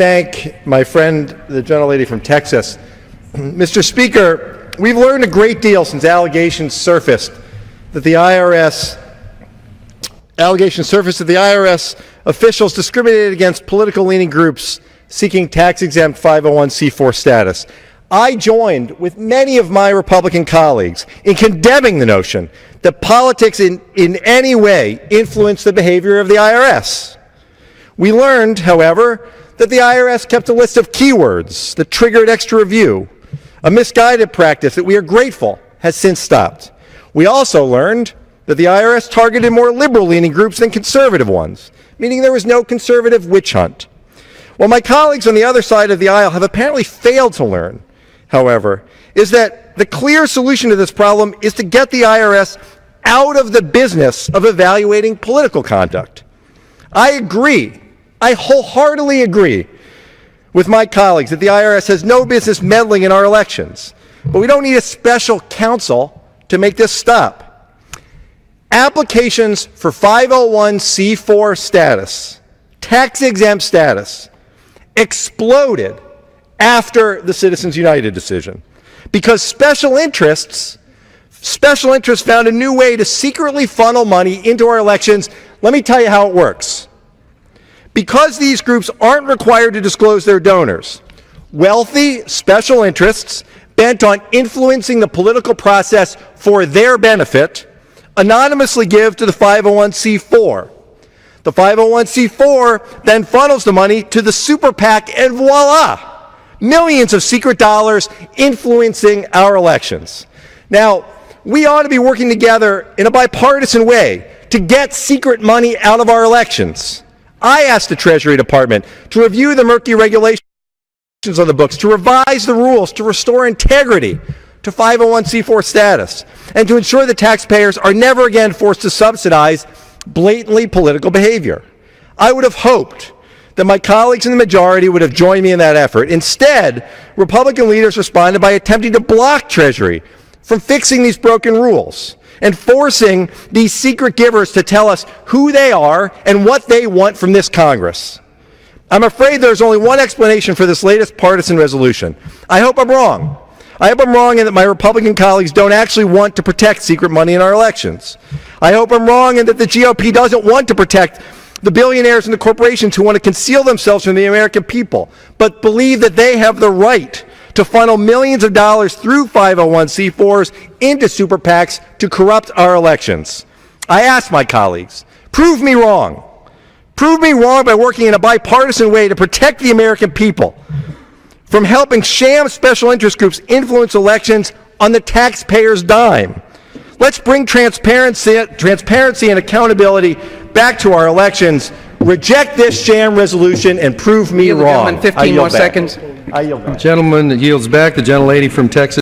thank my friend, the gentlelady from Texas. Mr. Speaker, we've learned a great deal since allegations surfaced that the IRS officials discriminated against political-leaning groups seeking tax-exempt 501c4 status. I joined with many of my Republican colleagues in condemning the notion that politics in any way influence the behavior of the IRS. We learned, however, that the IRS kept a list of keywords that triggered extra review, a misguided practice that we are grateful has since stopped. We also learned that the IRS targeted more liberal-leaning groups than conservative ones, meaning there was no conservative witch hunt. What my colleagues on the other side of the aisle have apparently failed to learn, however, is that the clear solution to this problem is to get the IRS out of the business of evaluating political conduct. I wholeheartedly agree with my colleagues that the IRS has no business meddling in our elections, but we don't need a special counsel to make this stop. Applications for 501c4 status, tax-exempt status, exploded after the Citizens United decision because special interests found a new way to secretly funnel money into our elections. Let me tell you how it works. Because these groups aren't required to disclose their donors, wealthy special interests bent on influencing the political process for their benefit anonymously give to the 501c4. The 501c4 then funnels the money to the super PAC, and voila, millions of secret dollars influencing our elections. Now, we ought to be working together in a bipartisan way to get secret money out of our elections. I asked the Treasury Department to review the murky regulations on the books, to revise the rules, to restore integrity to 501c4 status, and to ensure that taxpayers are never again forced to subsidize blatantly political behavior. I would have hoped that my colleagues in the majority would have joined me in that effort. Instead, Republican leaders responded by attempting to block Treasury from fixing these broken rules and forcing these secret givers to tell us who they are and what they want from this Congress. I'm afraid there's only one explanation for this latest partisan resolution. I hope I'm wrong. I hope I'm wrong in that my Republican colleagues don't actually want to protect secret money in our elections. I hope I'm wrong in that the GOP doesn't want to protect the billionaires and the corporations who want to conceal themselves from the American people, but believe that they have the right to funnel millions of dollars through 501c4s into super PACs to corrupt our elections. I ask my colleagues, prove me wrong. Prove me wrong by working in a bipartisan way to protect the American people from helping sham special interest groups influence elections on the taxpayer's dime. Let's bring transparency and accountability back to our elections. Reject this sham resolution and prove me wrong. 15 more seconds. I yield back. The gentleman that yields back, the gentlelady from Texas.